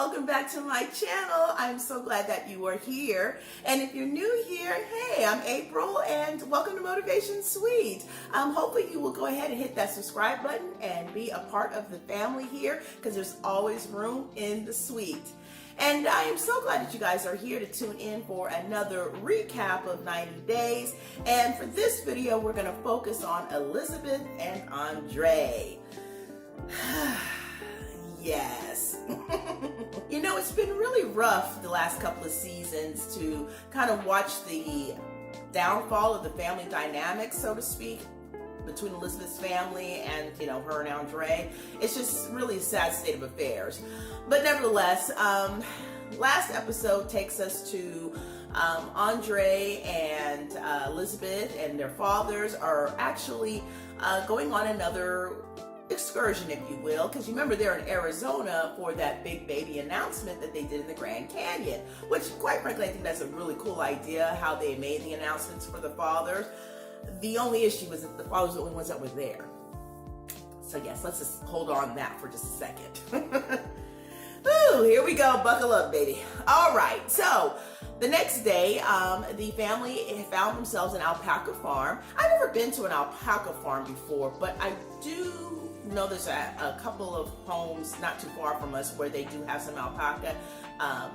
welcome back to my channel. I'm so glad that you are here. And if you're new here, hey, I'm April and welcome to Motivation Suite. Hopefully you will go ahead and hit that subscribe button and be a part of the family here because there's always room in the suite. And I am so glad that you guys are here to tune in for another recap of 90 days. And for this video, we're going to focus on Elizabeth and Andrei. Yes. You know, it's been really rough the last couple of seasons to kind of watch the downfall of the family dynamics, so to speak, between Elizabeth's family and, you know, her and Andrei. It's just really a sad state of affairs. But nevertheless, last episode takes us to Andrei and Elizabeth and their fathers are actually going on another excursion, if you will, because you remember they're in Arizona for that big baby announcement that they did in the Grand Canyon, which quite frankly I think that's a really cool idea how they made the announcements for the fathers. The only issue was that the fathers were the only ones that were there. So yes, let's just hold on that for just a second. Ooh, here we go, buckle up, baby. All right, so the next day, the family found themselves in an alpaca farm. I've never been to an alpaca farm before, but I do know there's a couple of homes not too far from us where they do have some alpaca, a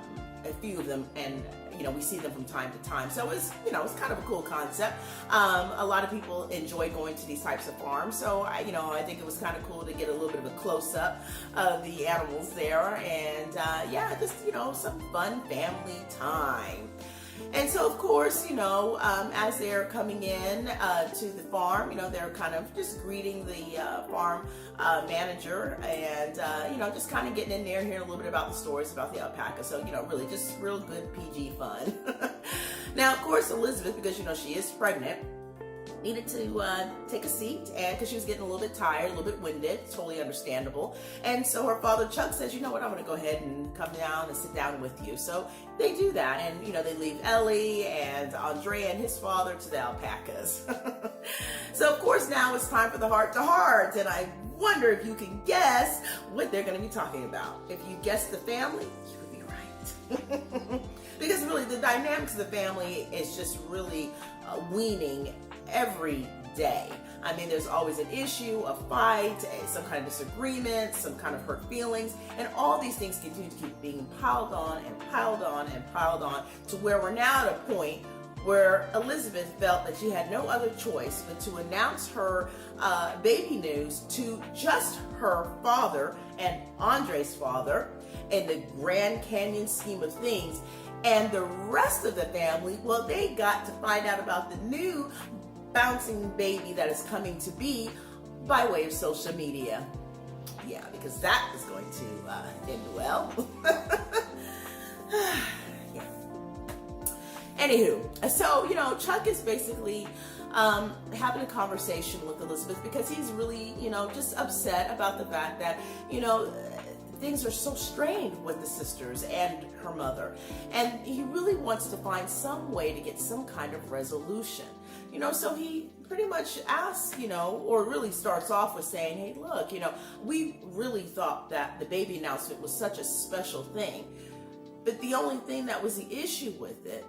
few of them, and you know, we see them from time to time. So it's, you know, it's kind of a cool concept. A lot of people enjoy going to these types of farms. So I think it was kind of cool to get a little bit of a close-up of the animals there. And yeah, just, you know, some fun family time. And so, of course, you know, as they're coming in to the farm, you know, they're kind of just greeting the farm manager and, you know, just kind of getting in there, hearing a little bit about the stories about the alpaca. So, you know, really just real good PG fun. Now, of course, Elizabeth, because, you know, she is pregnant, needed to take a seat, and because she was getting a little bit tired, a little bit winded, totally understandable. And so her father Chuck says, you know what, I'm going to go ahead and come down and sit down with you. So they do that, and you know, they leave Ellie and Andrei and his father to the alpacas. So of course now it's time for the heart-to-heart, and I wonder if you can guess what they're going to be talking about. If you guess the family, you would be right. Because really the dynamics of the family is just really weaning every day. I mean, there's always an issue, a fight, some kind of disagreement, some kind of hurt feelings, and all these things continue to keep being piled on and piled on and piled on to where we're now at a point where Elizabeth felt that she had no other choice but to announce her baby news to just her father and Andrei's father in the Grand Canyon scheme of things. And the rest of the family, well, they got to find out about the new bouncing baby that is coming to be by way of social media. Yeah, because that is going to end well. Yeah. Anywho, so, you know, Chuck is basically having a conversation with Elizabeth because he's really, you know, just upset about the fact that, you know, things are so strained with the sisters and her mother. And he really wants to find some way to get some kind of resolution. You know, so he pretty much asks, you know, or really starts off with saying, hey, look, you know, we really thought that the baby announcement was such a special thing. But the only thing that was the issue with it,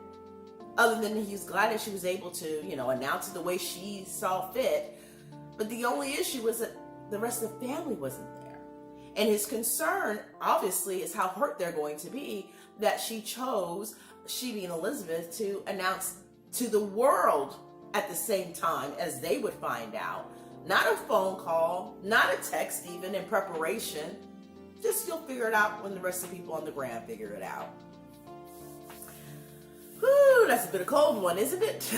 other than he's glad that she was able to, you know, announce it the way she saw fit, but the only issue was that the rest of the family wasn't there. And his concern, obviously, is how hurt they're going to be that she being Elizabeth, to announce to the world at the same time as they would find out. Not a phone call, not a text even in preparation. Just you'll figure it out when the rest of the people on the ground figure it out. Whew, that's a bit of a cold one, isn't it?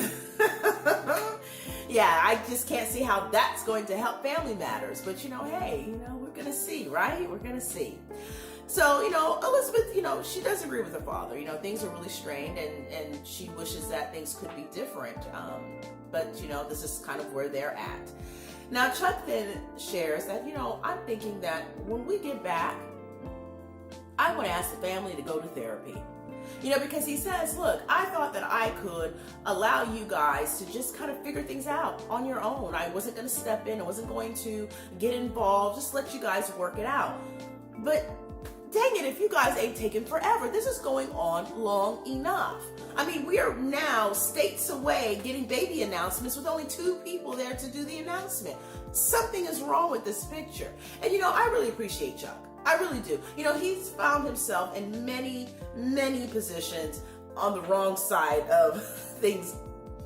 Yeah, I just can't see how that's going to help family matters. But, you know, hey, you know, we're going to see, right? We're going to see. So, you know, Elizabeth, you know, she does agree with her father. You know, things are really strained and she wishes that things could be different. But, you know, this is kind of where they're at. Now, Chuck then shares that, you know, I'm thinking that when we get back, I want to ask the family to go to therapy. You know, because he says, look, I thought that I could allow you guys to just kind of figure things out on your own. I wasn't going to step in. I wasn't going to get involved. Just let you guys work it out. But dang it, if you guys ain't taking forever. This is going on long enough. I mean, we are now states away getting baby announcements with only 2 people there to do the announcement. Something is wrong with this picture. And I really appreciate Chuck. I really do. He's found himself in many, many positions on the wrong side of things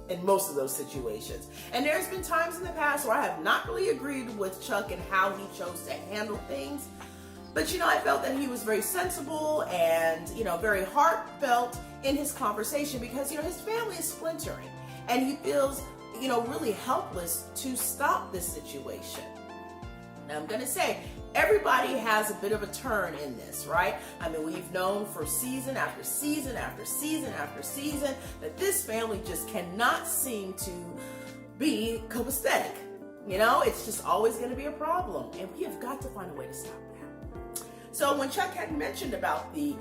in most of those situations. And there's been times in the past where I have not really agreed with Chuck and how he chose to handle things. But I felt that he was very sensible and, very heartfelt in his conversation because, his family is splintering and he feels, really helpless to stop this situation. Now I'm going to say, everybody has a bit of a turn in this, right? I mean, we've known for season after season after season after season that this family just cannot seem to be copacetic. It's just always going to be a problem, and we have got to find a way to stop that. So when Chuck had mentioned about the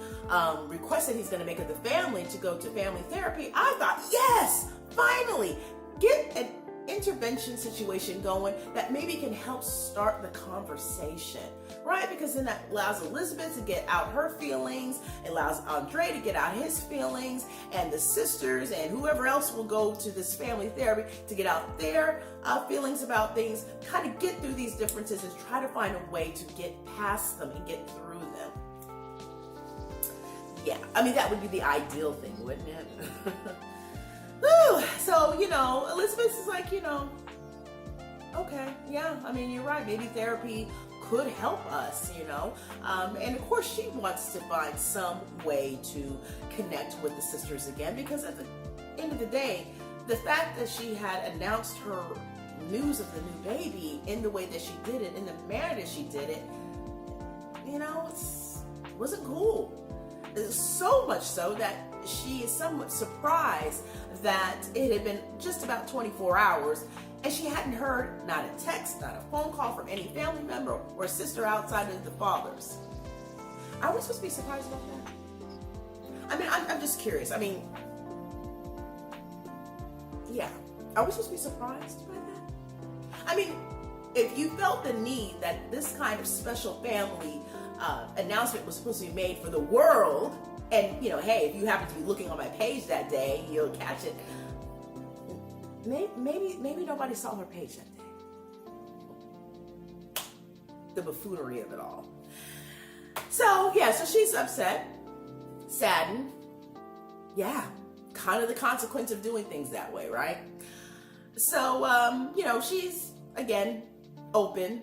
request that he's going to make of the family to go to family therapy, I thought, yes, finally, get an intervention situation going that maybe can help start the conversation, right? Because then that allows Elizabeth to get out her feelings, it allows Andrei to get out his feelings, and the sisters and whoever else will go to this family therapy to get out their feelings about things, kind of get through these differences and try to find a way to get past them and get through them. Yeah, I mean, that would be the ideal thing, wouldn't it? So, Elizabeth is like, okay, yeah, I mean, you're right. Maybe therapy could help us, and of course she wants to find some way to connect with the sisters again, because at the end of the day, the fact that she had announced her news of the new baby in the way that she did it, in the manner that she did it, it wasn't cool. So much so that she is somewhat surprised that it had been just about 24 hours and she hadn't heard not a text, not a phone call from any family member or sister outside of the father's. Are we supposed to be surprised about that? I mean, I'm just curious. I mean, yeah. Are we supposed to be surprised by that? I mean, if you felt the need that this kind of special family announcement was supposed to be made for the world, and hey, if you happen to be looking on my page that day, you'll catch it. Maybe nobody saw her page that day. The buffoonery of it all. So she's upset, saddened. Yeah, kind of the consequence of doing things that way, right? So she's again open,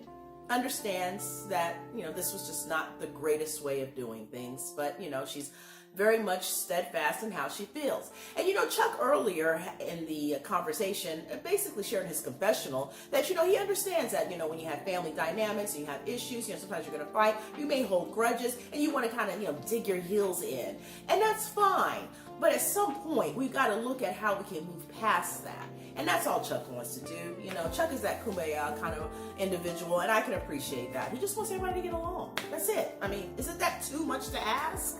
understands that this was just not the greatest way of doing things, but she's very much steadfast in how she feels. And Chuck earlier in the conversation basically shared his confessional that he understands that when you have family dynamics and you have issues, sometimes you're going to fight, you may hold grudges, and you want to kind of dig your heels in, and that's fine. But at some point we've got to look at how we can move past that. And that's all Chuck wants to do. Chuck is that kumbaya kind of individual, and I can appreciate that. He just wants everybody to get along. That's it. I mean, isn't that too much to ask?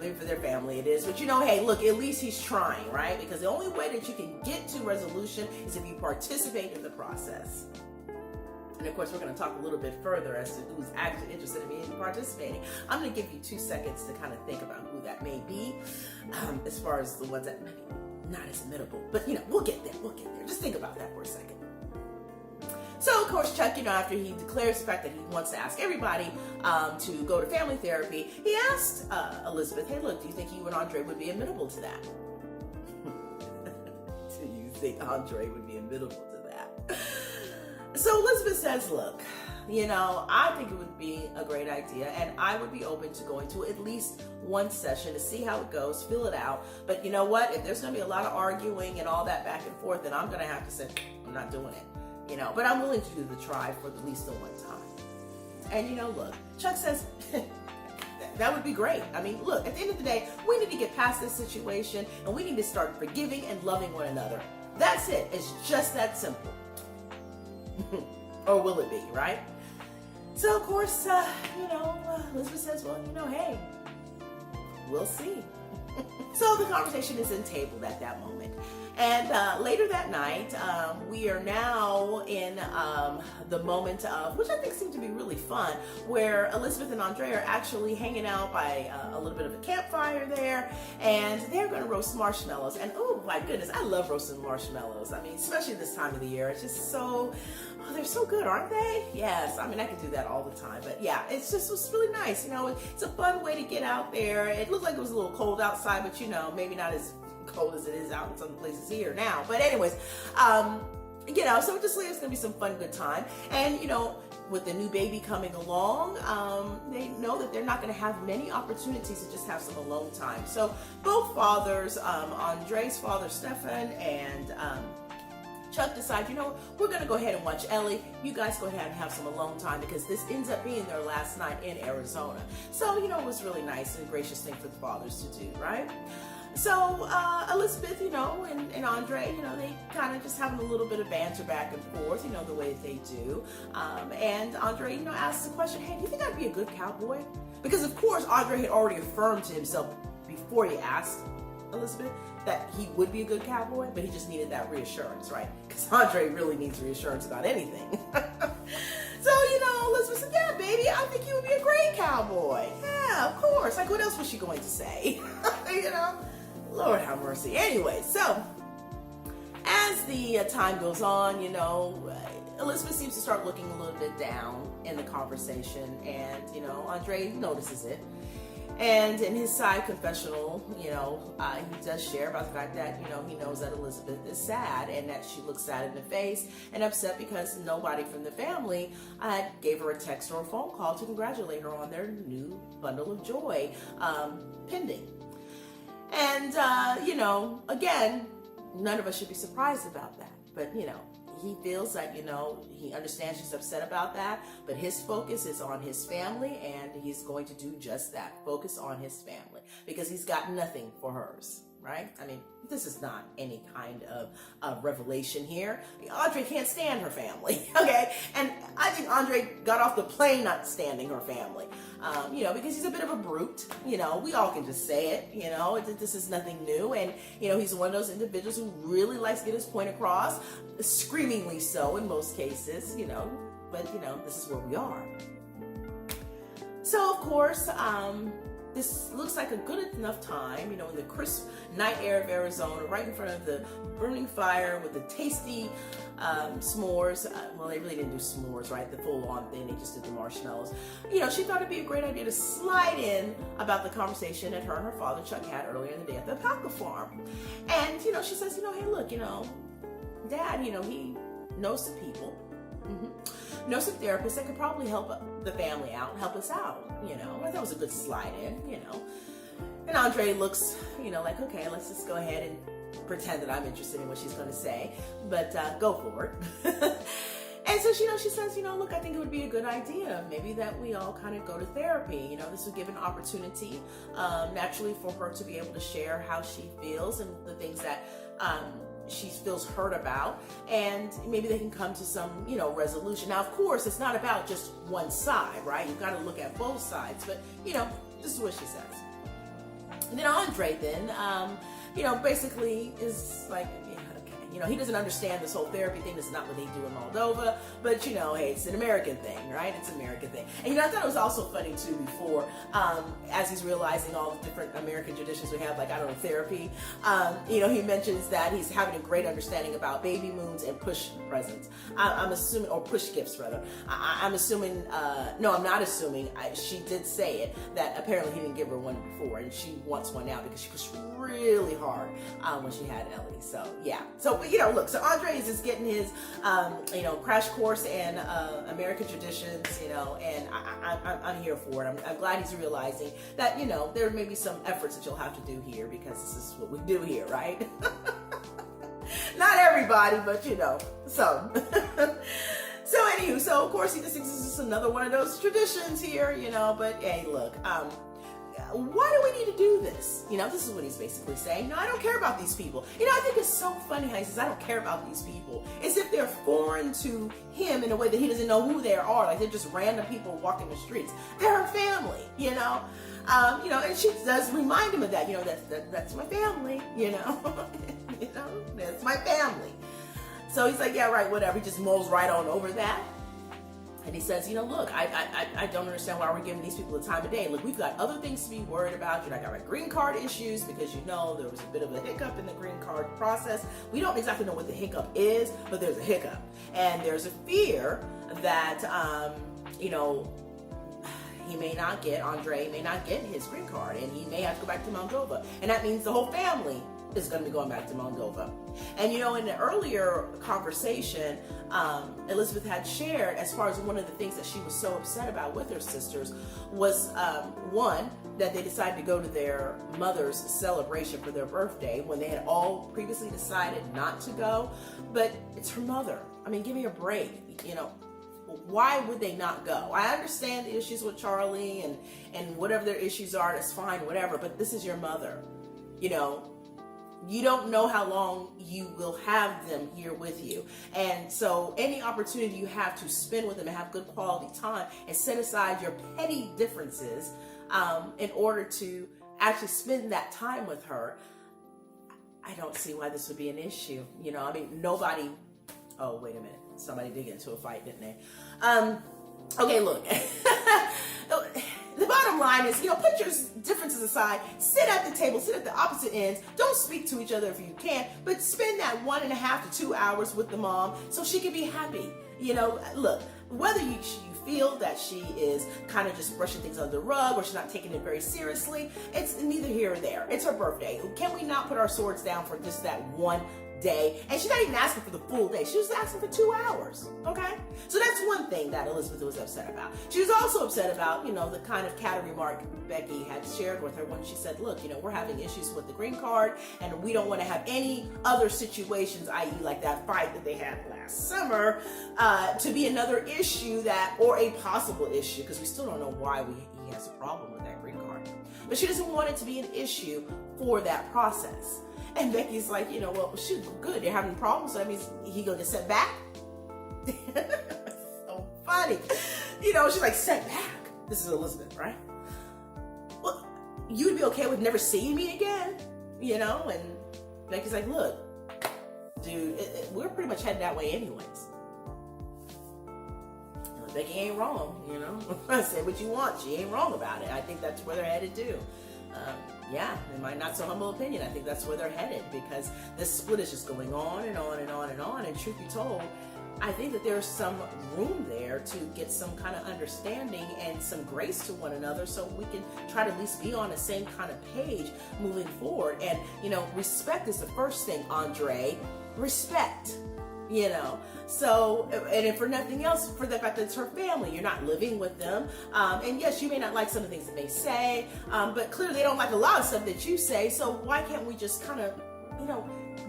Maybe for their family it is. But hey, look, at least he's trying, right? Because the only way that you can get to resolution is if you participate in the process. And of course, we're going to talk a little bit further as to who's actually interested in participating. I'm going to give you 2 seconds to kind of think about who that may be, as far as the ones that maybe not as admittable, but we'll get there. Just think about that for a second. So of course, Chuck, after he declares the fact that he wants to ask everybody to go to family therapy, he asked Elizabeth, hey, look, do you think you and Andrei would be amenable to that? Do you think Andrei would be amenable to that? So Elizabeth says, look, I think it would be a great idea, and I would be open to going to at least one session to see how it goes, feel it out. But you know what? If there's going to be a lot of arguing and all that back and forth, then I'm going to have to say, I'm not doing it. But I'm willing to do the try for at least the one time. And look, Chuck says, that would be great. I mean, look, at the end of the day, we need to get past this situation, and we need to start forgiving and loving one another. That's it. It's just that simple. Or will it be, right? So, of course, Elizabeth says, well, hey, we'll see. So the conversation isn't tabled at that moment. And later that night, we are now in the moment of, which I think seemed to be really fun, where Elizabeth and Andrei are actually hanging out by a little bit of a campfire there, and they're going to roast marshmallows. And oh my goodness, I love roasting marshmallows. I mean, especially this time of the year. It's just so, oh, they're so good, aren't they? Yes, I mean, I could do that all the time. But yeah, it's really nice. You know, it's a fun way to get out there. It looked like it was a little cold outside, but you know, maybe not as cold as it is out in some places here now. But anyways, you know, so just it's gonna be some fun, good time. And you know, with the new baby coming along, they know that they're not gonna have many opportunities to just have some alone time. So both fathers, Andrei's father Stefan and Chuck, decide, you know, we're going to go ahead and watch Ellie. You guys go ahead and have some alone time, because this ends up being their last night in Arizona. So, you know, it was really nice and gracious thing for the fathers to do, right? So Elizabeth, you know, and Andrei, you know, they kind of just having a little bit of banter back and forth, you know, the way that they do. And Andrei, you know, asks the question, hey, do you think I'd be a good cowboy? Because, of course, Andrei had already affirmed to himself before he asked Elizabeth that he would be a good cowboy, but he just needed that reassurance, right? Because Andrei really needs reassurance about anything. So, you know, Elizabeth said, yeah, baby, I think you would be a great cowboy. Yeah, of course. Like, what else was she going to say? You know? Lord have mercy. Anyway, so as the time goes on, you know, Elizabeth seems to start looking a little bit down in the conversation, and, you know, Andrei notices it. And in his side confessional, you know, he does share about the fact that, you know, he knows that Elizabeth is sad and that she looks sad in the face and upset because nobody from the family gave her a text or a phone call to congratulate her on their new bundle of joy pending. And, you know, again, none of us should be surprised about that. But, you know, he feels that, you know, he understands she's upset about that, but his focus is on his family, and he's going to do just that. Focus on his family, because he's got nothing for hers, right? I mean, this is not any kind of revelation here. Andrei can't stand her family, okay? And I think Andrei got off the plane not standing her family, you know, because he's a bit of a brute. You know, we all can just say it, you know, this is nothing new. And, you know, he's one of those individuals who really likes to get his point across, screamingly so in most cases, you know, but, you know, this is where we are. So, of course, this looks like a good enough time, you know, in the crisp night air of Arizona, right in front of the burning fire with the tasty s'mores. Well, they really didn't do s'mores, right? The full-on thing. They just did the marshmallows. You know, she thought it'd be a great idea to slide in about the conversation that her and her father, Chuck, had earlier in the day at the alpaca farm. And, you know, she says, you know, hey, look, you know, Dad, you know, he knows some people. Know some therapists that could probably help the family out, help us out, you know. I thought it was a good slide in, you know. And Andrei looks, you know, like, okay, let's just go ahead and pretend that I'm interested in what she's going to say, but go for it. And so, you know, she says, you know, look, I think it would be a good idea, maybe that we all kind of go to therapy. You know, this would give an opportunity, naturally, for her to be able to share how she feels and the things that she feels hurt about, and maybe they can come to some, you know, resolution. Now, of course, it's not about just one side, right? You've got to look at both sides, but, you know, this is what she says. And then Andrei then, you know, basically is like, you know, he doesn't understand this whole therapy thing. This is not what they do in Moldova, but, you know, hey, it's an American thing, right? It's an American thing. And, you know, I thought it was also funny, too, before, as he's realizing all the different American traditions we have, like, I don't know, therapy, you know, he mentions that he's having a great understanding about baby moons and push presents. I'm assuming, or push gifts, rather. I'm assuming, no, I'm not assuming, she did say it, that apparently he didn't give her one before, and she wants one now because she pushed really hard when she had Ellie. So, yeah. So, but, you know, look, so Andrei is just getting his, you know, crash course in American traditions, you know, and I'm here for it. I'm glad he's realizing that, you know, there may be some efforts that you'll have to do here because this is what we do here, right? Not everybody, but, you know, some. So, anywho, so, of course, he just thinks this is another one of those traditions here, you know, but, hey, look, why do we need to do this? You know, this is what he's basically saying. No, I don't care about these people. You know, I think it's so funny how he says, I don't care about these people. As if they're foreign to him in a way that he doesn't know who they are. Like they're just random people walking the streets. They're her family, you know? And she does remind him of that, that's my family, that's my family. So he's like, yeah, right, whatever. He just mulls right on over that. And he says, look, I don't understand why we're giving these people the time of day. Look, we've got other things to be worried about. I got my green card issues because, there was a bit of a hiccup in the green card process. We don't exactly know what the hiccup is, but there's a hiccup. And there's a fear that, Andrei may not get his green card, and he may have to go back to Moldova. And that means the whole family is going to be going back to Moldova. And in the earlier conversation, Elizabeth had shared, as far as one of the things that she was so upset about with her sisters was, one, that they decided to go to their mother's celebration for their birthday when they had all previously decided not to go. But it's her mother. I mean, give me a break, Why would they not go? I understand the issues with Charlie and whatever their issues are, that's fine, whatever, but this is your mother. You don't know how long you will have them here with you. And so any opportunity you have to spend with them and have good quality time and set aside your petty differences in order to actually spend that time with her, I don't see why this would be an issue. Nobody, oh, wait a minute. Somebody did get into a fight, didn't they? Okay, look. The bottom line is, put your differences aside, sit at the table, sit at the opposite ends, don't speak to each other if you can, but spend that 1.5 to 2 hours with the mom so she can be happy. Look, whether you feel that she is kind of just brushing things under the rug or she's not taking it very seriously, it's neither here or there. It's her birthday. Can we not put our swords down for just that one day? And she's not even asking for the full day. She was asking for 2 hours. Okay? So that's one thing that Elizabeth was upset about. She was also upset about, the kind of catty remark Becky had shared with her when she said, look, we're having issues with the green card and we don't want to have any other situations, i.e. like that fight that they had last summer, to be another issue or a possible issue, because we still don't know why he has a problem with that green card. But she doesn't want it to be an issue for that process. And Becky's like, well, shoot, good. They're having problems, so that means he gonna get sent back. So funny. She's like, sent back. This is Elizabeth, right? Well, you'd be okay with never seeing me again, And Becky's like, look, dude, we're pretty much headed that way anyways. Becky ain't wrong, Say what you want. She ain't wrong about it. I think that's where they're headed too. Yeah, in my not so humble opinion, I think that's where they're headed, because this split is just going on and on and on and on. And truth be told, I think that there's some room there to get some kind of understanding and some grace to one another, so we can try to at least be on the same kind of page moving forward. And, respect is the first thing, Andrei. Respect. So, and if for nothing else, for the fact that it's her family, you're not living with them. And yes, you may not like some of the things that they say, but clearly they don't like a lot of stuff that you say. So why can't we just kind of,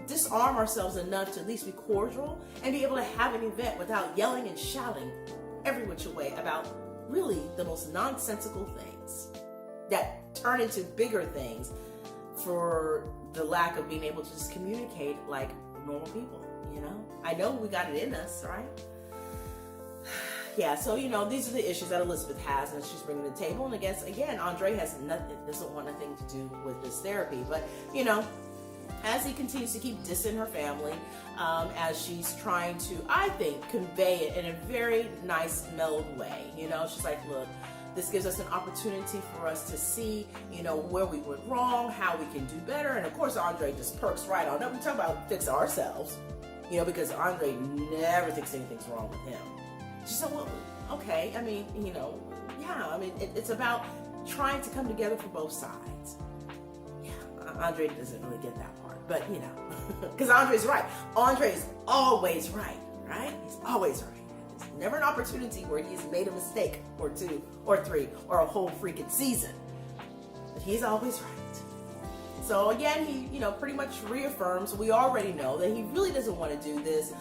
disarm ourselves enough to at least be cordial and be able to have an event without yelling and shouting every which way about really the most nonsensical things that turn into bigger things for the lack of being able to just communicate like normal people. I know we got it in us, right? Yeah, so, these are the issues that Elizabeth has and she's bringing to the table. And I guess, again, Andrei doesn't want nothing to do with this therapy. But, as he continues to keep dissing her family, as she's trying to, I think, convey it in a very nice, mellowed way. She's like, look, this gives us an opportunity for us to see, where we went wrong, how we can do better. And of course, Andrei just perks right on up. We talk about fix ourselves, because Andrei never thinks anything's wrong with him. She said, well, okay. I mean, it's about trying to come together for both sides. Yeah, Andrei doesn't really get that part, but because Andrei's right. Andrei is always right? He's always right. There's never an opportunity where he's made a mistake or 2 or 3 or a whole freaking season, but he's always right. So again, he, pretty much reaffirms, we already know that he really doesn't want to do this.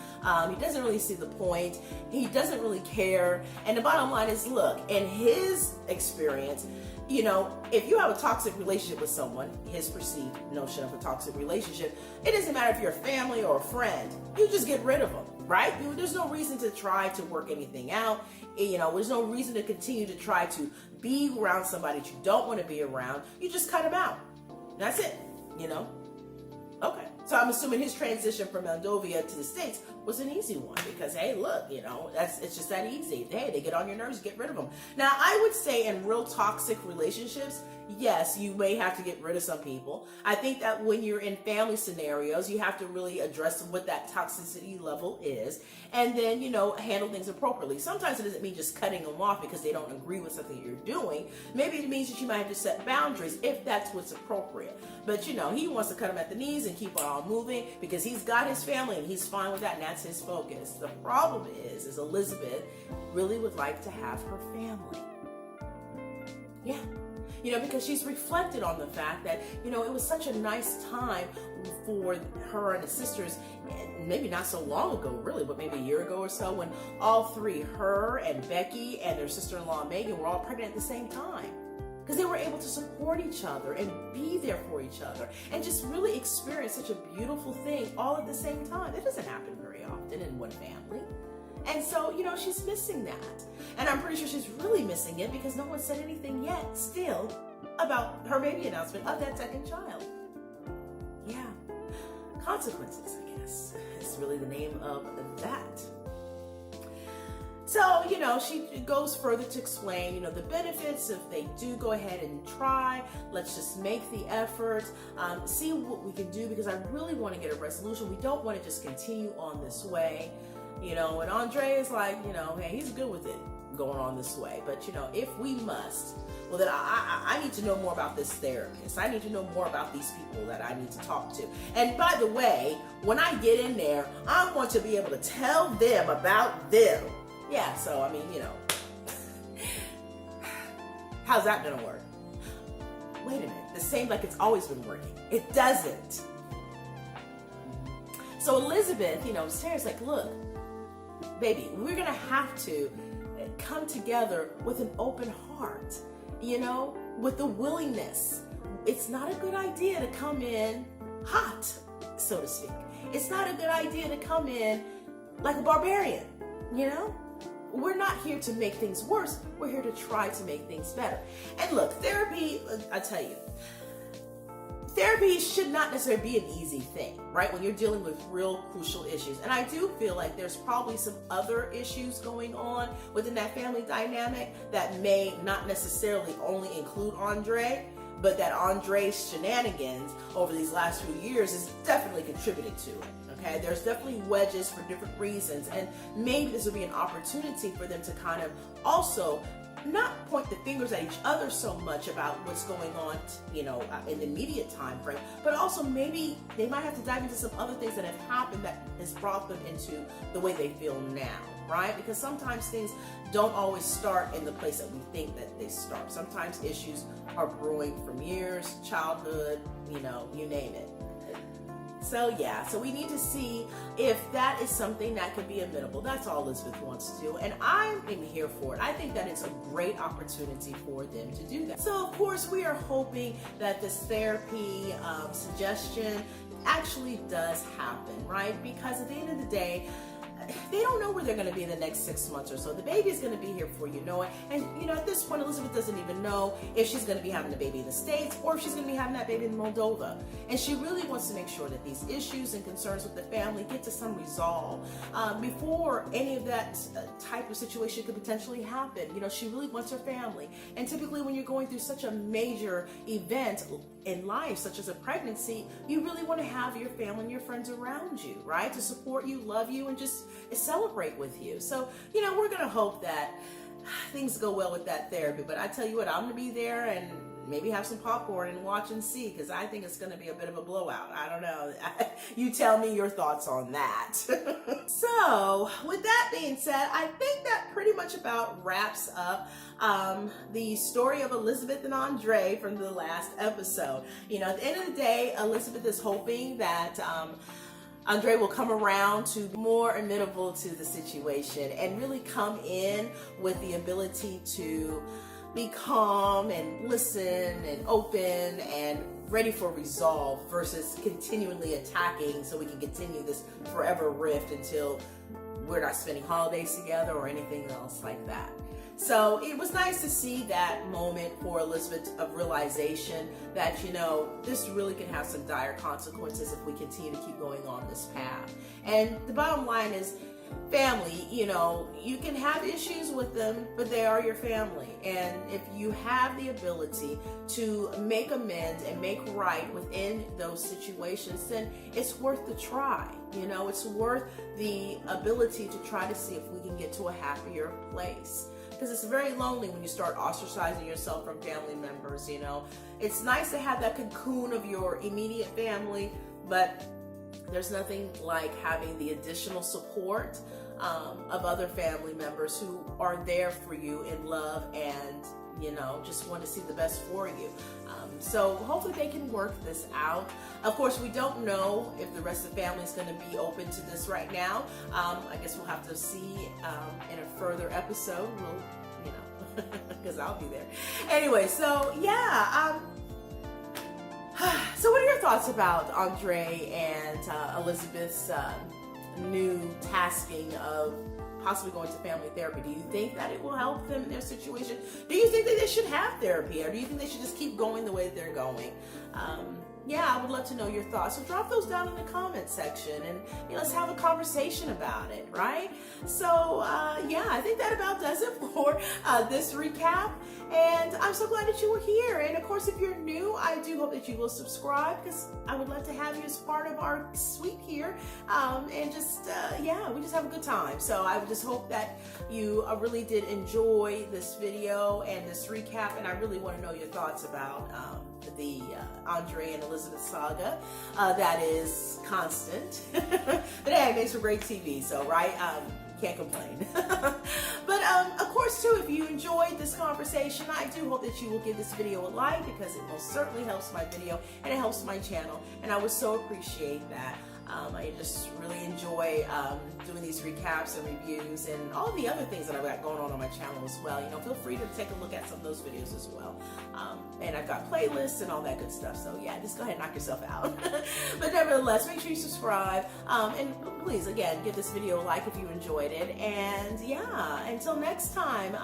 He doesn't really see the point. He doesn't really care. And the bottom line is, look, in his experience, if you have a toxic relationship with someone, his perceived notion of a toxic relationship, it doesn't matter if you're a family or a friend, you just get rid of them. right? There's no reason to try to work anything out. There's no reason to continue to try to be around somebody that you don't want to be around. You just cut them out. That's it, Okay. So I'm assuming his transition from Moldova to the States was an easy one because, hey, look, it's just that easy. Hey, they get on your nerves, get rid of them. Now, I would say in real toxic relationships, yes, you may have to get rid of some people. I think that when you're in family scenarios, you have to really address what that toxicity level is and then, handle things appropriately. Sometimes it doesn't mean just cutting them off because they don't agree with something you're doing. Maybe it means that you might have to set boundaries if that's what's appropriate. But, he wants to cut them at the knees and keep on moving because he's got his family and he's fine with that and that's his focus. The problem is Elizabeth really would like to have her family. Yeah. Because she's reflected on the fact that, it was such a nice time for her and the sisters, maybe not so long ago, really, but maybe a year ago or so, when all three, her and Becky and their sister-in-law Megan, were all pregnant at the same time. Because they were able to support each other and be there for each other and just really experience such a beautiful thing all at the same time. That doesn't happen very often in one family. And so, she's missing that. And I'm pretty sure she's really missing it because no one said anything yet still about her baby announcement of that second child. Yeah. Consequences, I guess, is really the name of that. So, she goes further to explain, the benefits if they do go ahead and try. Let's just make the effort, see what we can do because I really want to get a resolution. We don't want to just continue on this way. And Andrei is like, hey, he's good with it going on this way. But, if we must, well, then I need to know more about this therapist. I need to know more about these people that I need to talk to. And by the way, when I get in there, I want to be able to tell them about them. Yeah, so, how's that going to work? Wait a minute. This seems like it's always been working. It doesn't. So Elizabeth, Sarah's like, look, baby, we're going to have to come together with an open heart, with the willingness. It's not a good idea to come in hot, so to speak. It's not a good idea to come in like a barbarian, We're not here to make things worse. We're here to try to make things better. And look, therapy, I tell you, therapy should not necessarily be an easy thing, right? When you're dealing with real crucial issues. And I do feel like there's probably some other issues going on within that family dynamic that may not necessarily only include Andrei, but that Andrei's shenanigans over these last few years has definitely contributed to it. Okay, there's definitely wedges for different reasons, and maybe this will be an opportunity for them to kind of also not point the fingers at each other so much about what's going on, in the immediate time frame, but also maybe they might have to dive into some other things that have happened that has brought them into the way they feel now, right? Because sometimes things don't always start in the place that we think that they start. Sometimes issues are brewing from years, childhood, you name it. So so we need to see if that is something that could be amenable. That's all Elizabeth wants to do, and I'm here for it. I think that it's a great opportunity for them to do that. So of course we are hoping that this therapy suggestion actually does happen, right? Because at the end of the day, they don't know where they're going to be in the next 6 months or so. The baby is going to be here before you know it. And, at this point, Elizabeth doesn't even know if she's going to be having the baby in the States or if she's going to be having that baby in Moldova. And she really wants to make sure that these issues and concerns with the family get to some resolve before any of that type of situation could potentially happen. She really wants her family. And typically when you're going through such a major event in life, such as a pregnancy, you really want to have your family and your friends around you, right? To support you, love you, and just celebrate with you. So, we're going to hope that things go well with that therapy. But I tell you what, I'm going to be there and maybe have some popcorn and watch and see, because I think it's going to be a bit of a blowout. I don't know. You tell me your thoughts on that. So, with that being said, I think that pretty much about wraps up the story of Elizabeth and Andrei from the last episode. At the end of the day, Elizabeth is hoping that Andrei will come around to be more amenable to the situation and really come in with the ability to be calm and listen and open and ready for resolve versus continually attacking so we can continue this forever rift until we're not spending holidays together or anything else like that. So it was nice to see that moment for Elizabeth of realization that, you know, this really can have some dire consequences if we continue to keep going on this path. And the bottom line is, family, you know, you can have issues with them, but they are your family. And if you have the ability to make amends and make right within those situations, then it's worth the try. You know, it's worth the ability to try to see if we can get to a happier place. Because it's very lonely when you start ostracizing yourself from family members, you know. It's nice to have that cocoon of your immediate family, but there's nothing like having the additional support of other family members who are there for you in love and, you know, just want to see the best for you. So hopefully they can work this out. Of course, we don't know if the rest of the family is going to be open to this right now. I guess we'll have to see in a further episode. We'll, you know, because I'll be there. Anyway, so yeah. So what are your thoughts about Andrei and Elizabeth's new tasking of possibly going to family therapy? Do you think that it will help them in their situation? Do you think that they should have therapy, or do you think they should just keep going the way that they're going? Yeah, I would love to know your thoughts. So drop those down in the comment section, and you know, let's have a conversation about it, right? So yeah, I think that about does it for this recap. And I'm so glad that you were here. And of course, if you're new, I do hope that you will subscribe, because I would love to have you as part of our suite here. And just, yeah, we just have a good time. So I would just hope that you really did enjoy this video and this recap. And I really want to know your thoughts about the Andrei and Elizabeth saga. That is constant. But hey, it makes for great TV. So, right? Can't complain. But of course too, if you enjoyed this conversation, I do hope that you will give this video a like, because it most certainly helps my video and it helps my channel, and I would so appreciate that. I just really enjoy doing these recaps and reviews and all the other things that I've got going on my channel as well. You know, feel free to take a look at some of those videos as well. And I've got playlists and all that good stuff. So yeah, just go ahead and knock yourself out. But nevertheless, make sure you subscribe. And please, again, give this video a like if you enjoyed it. And yeah, until next time,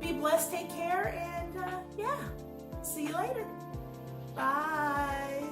be blessed, take care, and yeah, see you later. Bye.